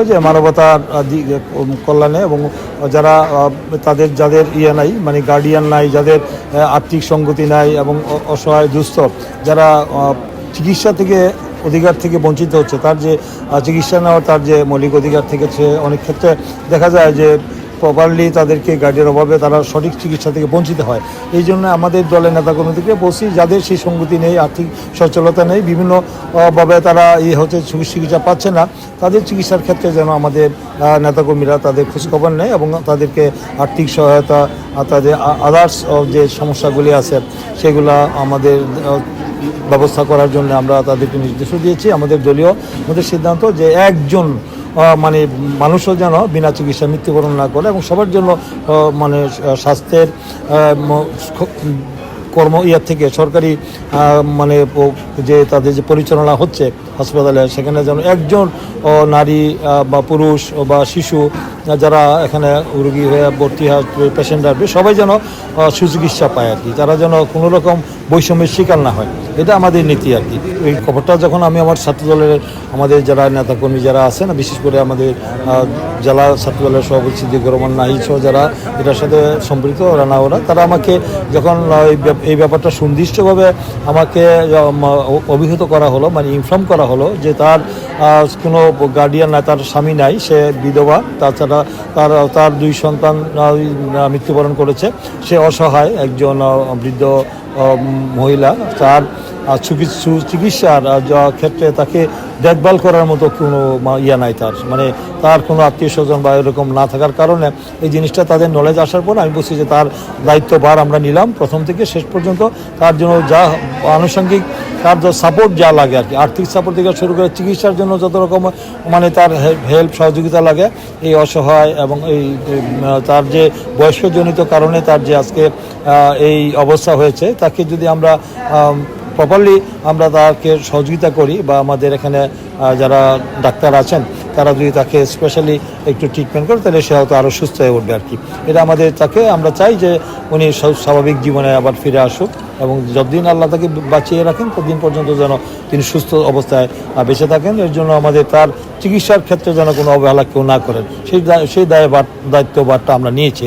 যে মানবতার কল্যাণে এবং যারা যাদের নাই মানে গার্ডিয়ান নাই, যাদের আর্থিক সঙ্গতি নাই এবং অসহায় দুস্থ যারা চিকিৎসা থেকে অধিকার থেকে বঞ্চিত হচ্ছে, তার যে চিকিৎসা নেওয়ার তার যে মৌলিক অধিকার থেকে অনেক ক্ষেত্রে দেখা যায় যে প্রপারলি তাদেরকে গাইডের অভাবে তারা সঠিক চিকিৎসা থেকে বঞ্চিত হয়। এই জন্য আমাদের দলের নেতাকর্মীদেরকে বলছি, যাদের সেই সঙ্গতি নেই, আর্থিক সচ্ছলতা নেই, বিভিন্নভাবে তারা হচ্ছে চিকিৎসা পাচ্ছে না, তাদের চিকিৎসার ক্ষেত্রে যেন আমাদের নেতাকর্মীরা তাদের খোঁজখবর নেয় এবং তাদেরকে আর্থিক সহায়তা, তাদের আদার্স যে সমস্যাগুলি আছে সেগুলা আমাদের ব্যবস্থা করার জন্য আমরা তাদেরকে নির্দেশও দিয়েছি। আমাদের সিদ্ধান্ত যে একজন মানে মানুষও যেন বিনা চিকিৎসা মৃত্যুবরণ না করে এবং সবার জন্য মানে স্বাস্থ্যের থেকে সরকারি মানে যে তাদের যে পরিচালনা হচ্ছে হাসপাতালে, সেখানে যেন একজন নারী বা পুরুষ বা শিশু যারা এখানে রোগী হয়ে ভর্তি হয়, পেশেন্ট আসবে, সবাই যেন সুচিকিৎসা পায় আর কি, তারা যেন কোনো রকম বৈষম্যের শিকার না হয়। এটা আমাদের নীতি আর কি। এই খবরটা যখন আমি আমার ছাত্রদলের আমাদের যারা নেতাকর্মী যারা আছেন, বিশেষ করে আমাদের জেলা ছাত্রদলের সভাপতি সিদ্দিকুর রহমান নাহিদ সহ যারা এটার সাথে সম্পৃক্ত ওরা তারা আমাকে যখন এই ব্যাপারটা সুনির্দিষ্টভাবে আমাকে অভিহিত করা হলো, মানে ইনফর্ম করা হলো যে তার কোনো গার্ডিয়ান নাই, তার স্বামী নাই, সে বিধবা, তাছাড়া তার 2 সন্তান মৃত্যুবরণ করেছে, সে অসহায় একজন বৃদ্ধ মহিলা, তার চিকিৎসার ক্ষেত্রে তাকে দেখভাল করার মতো কোনো নাই, তার কোনো আত্মীয় স্বজন বা এরকম না থাকার কারণে এই জিনিসটা তাদের নলেজ আসার পর আমি বলছি যে তার দায়িত্বভার আমরা নিলাম প্রথম থেকে শেষ পর্যন্ত। তার জন্য যা আনুষঙ্গিক তার যা সাপোর্ট যা লাগে আর কি, আর্থিক সাপোর্ট থেকে শুরু করে চিকিৎসার জন্য যত রকম মানে তার হেল্প সহযোগিতা লাগে, এই অসহায় এবং এই তার যে বয়স্কজনিত কারণে তার যে আজকে এই অবস্থা হয়েছে, তাকে যদি আমরা প্রপারলি আমরা তাকে সহযোগিতা করি বা আমাদের এখানে যারা ডাক্তার আছেন তারা যদি তাকে স্পেশালি একটু ট্রিটমেন্ট করে, তাহলে সে হয়তো আরও সুস্থ হয়ে উঠবে আর কি। এটা তাকে আমরা চাই যে উনি স্বাভাবিক জীবনে আবার ফিরে আসুক এবং যতদিন আল্লাহ তাকে বাঁচিয়ে রাখেন ততদিন পর্যন্ত যেন তিনি সুস্থ অবস্থায় বেঁচে থাকেন। এর জন্য আমাদের তার চিকিৎসার ক্ষেত্রে যেন কোনো অবহেলা কেউ না করেন, সেই দায়িত্বভারটা আমরা নিয়েছি।